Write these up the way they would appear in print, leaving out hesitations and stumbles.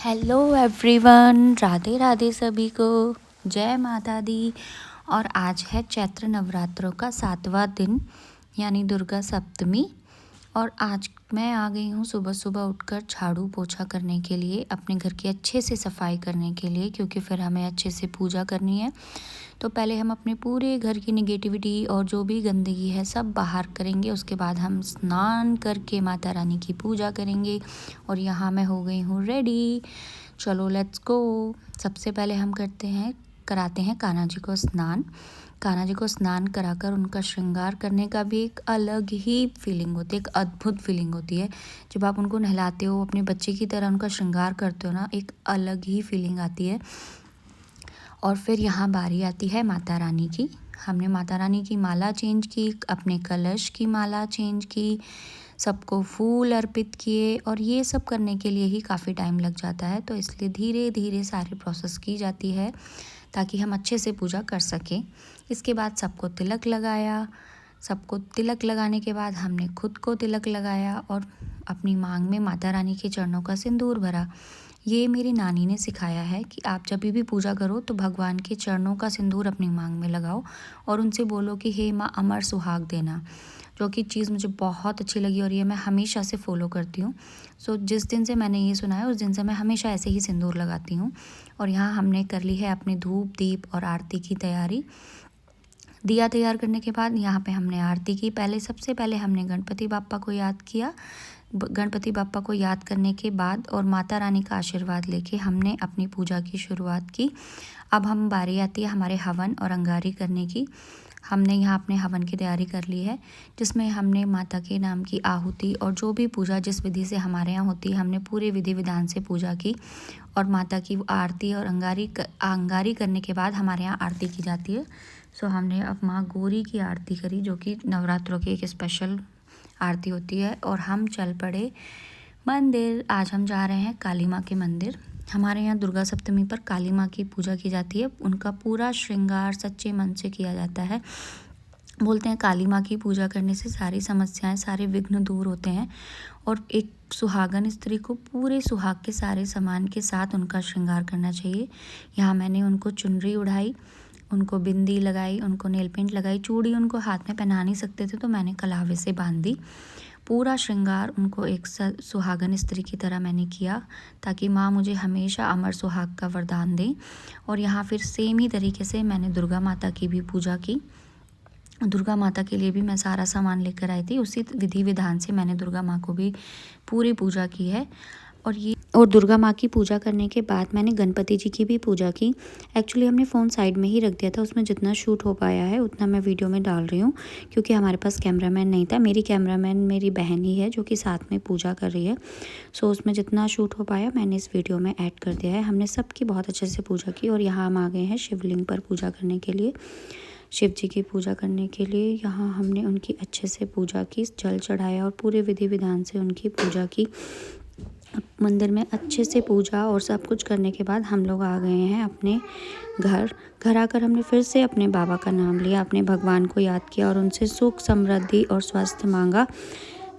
Hello everyone, Radhe Radhe सभी को। जय माता दी। और आज है चैत्र नवरात्रों का 7वां दिन यानी दुर्गा सप्तमी। और आज मैं आ गई हूँ सुबह सुबह उठकर झाड़ू पोछा करने के लिए, अपने घर की अच्छे से सफाई करने के लिए, क्योंकि फिर हमें अच्छे से पूजा करनी है। तो पहले हम अपने पूरे घर की नेगेटिविटी और जो भी गंदगी है सब बाहर करेंगे। उसके बाद हम स्नान करके माता रानी की पूजा करेंगे। और यहाँ मैं हो गई हूँ रेडी। चलो लेट्स गो। सबसे पहले हम कराते हैं कान्हा जी को स्नान। कान्हा जी को स्नान कराकर उनका श्रृंगार करने का भी एक अलग ही फीलिंग होती है, एक अद्भुत फीलिंग होती है। जब आप उनको नहलाते हो, अपने बच्चे की तरह उनका श्रृंगार करते हो ना, एक अलग ही फीलिंग आती है। और फिर यहाँ बारी आती है माता रानी की। हमने माता रानी की माला चेंज की, अपने कलश की माला चेंज की, सबको फूल अर्पित किए। और ये सब करने के लिए ही काफ़ी टाइम लग जाता है, तो इसलिए धीरे धीरे सारी प्रोसेस की जाती है ताकि हम अच्छे से पूजा कर सकें। इसके बाद सबको तिलक लगाया। सबको तिलक लगाने के बाद हमने खुद को तिलक लगाया और अपनी मांग में माता रानी के चरणों का सिंदूर भरा। ये मेरी नानी ने सिखाया है कि आप जब भी पूजा करो तो भगवान के चरणों का सिंदूर अपनी मांग में लगाओ और उनसे बोलो कि हे माँ अमर सुहाग देना, जो कि चीज़ मुझे बहुत अच्छी लगी और ये मैं हमेशा से फॉलो करती हूँ। सो जिस दिन से मैंने ये सुना है उस दिन से मैं हमेशा ऐसे ही सिंदूर लगाती हूँ। और यहाँ हमने कर ली है अपने धूप दीप और आरती की तैयारी। दिया तैयार करने के बाद यहाँ पे हमने आरती की। सबसे पहले हमने गणपति बाप्पा को याद किया। गणपति बाप्पा को याद करने के बाद और माता रानी का आशीर्वाद लेके हमने अपनी पूजा की शुरुआत की। अब हम बारी आती है हमारे हवन और अंगारी करने की। हमने यहाँ अपने हवन की तैयारी कर ली है, जिसमें हमने माता के नाम की आहुति और जो भी पूजा जिस विधि से हमारे यहाँ होती है हमने पूरे विधि विधान से पूजा की। और माता की आरती और अंगारी करने के बाद हमारे यहाँ आरती की जाती है। सो हमने अब माँ गौरी की आरती करी, जो कि नवरात्रों की एक स्पेशल आरती होती है। और हम चल पड़े मंदिर। आज हम जा रहे हैं काली माँ के मंदिर। हमारे यहाँ दुर्गा सप्तमी पर काली माँ की पूजा की जाती है। उनका पूरा श्रृंगार सच्चे मन से किया जाता है। बोलते हैं काली माँ की पूजा करने से सारी समस्याएं, सारे विघ्न दूर होते हैं। और एक सुहागन स्त्री को पूरे सुहाग के सारे सामान के साथ उनका श्रृंगार करना चाहिए। यहाँ मैंने उनको चुनरी उड़ाई, उनको बिंदी लगाई, उनको नेल पेंट लगाई। चूड़ी उनको हाथ में पहना नहीं सकते थे तो मैंने कलावे से बांध दी। पूरा श्रृंगार उनको एक सुहागन स्त्री की तरह मैंने किया, ताकि माँ मुझे हमेशा अमर सुहाग का वरदान दें। और यहाँ फिर सेम ही तरीके से मैंने दुर्गा माता की भी पूजा की। दुर्गा माता के लिए भी मैं सारा सामान लेकर आई थी। उसी विधि विधान से मैंने दुर्गा माँ को भी पूरी पूजा की है। और दुर्गा माँ की पूजा करने के बाद मैंने गणपति जी की भी पूजा की। एक्चुअली हमने फ़ोन साइड में ही रख दिया था, उसमें जितना शूट हो पाया है उतना मैं वीडियो में डाल रही हूँ, क्योंकि हमारे पास कैमरामैन नहीं था। मेरी कैमरामैन मेरी बहन ही है जो कि साथ में पूजा कर रही है। सो उसमें जितना शूट हो पाया मैंने इस वीडियो में ऐड कर दिया है। हमने सबकी बहुत अच्छे से पूजा की। और यहाँ हम आ गए हैं शिवलिंग पर पूजा करने के लिए, शिव जी की पूजा करने के लिए। यहाँ हमने उनकी अच्छे से पूजा की, जल चढ़ाया और पूरे विधि विधान से उनकी पूजा की। मंदिर में अच्छे से पूजा और सब कुछ करने के बाद हम लोग आ गए हैं अपने घर आकर हमने फिर से अपने बाबा का नाम लिया, अपने भगवान को याद किया और उनसे सुख समृद्धि और स्वास्थ्य मांगा।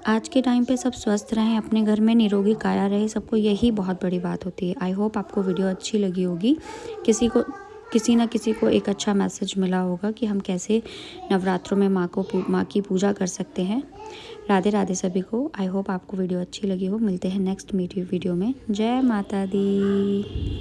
आज के टाइम पे सब स्वस्थ रहें, अपने घर में निरोगी काया रहे, सबको यही बहुत बड़ी बात होती है। आई होप आपको वीडियो अच्छी लगी होगी। किसी ना किसी को एक अच्छा मैसेज मिला होगा कि हम कैसे नवरात्रों में माँ की पूजा कर सकते हैं। राधे राधे सभी को। आई होप आपको वीडियो अच्छी लगी हो। मिलते हैं नेक्स्ट वीडियो में। जय माता दी।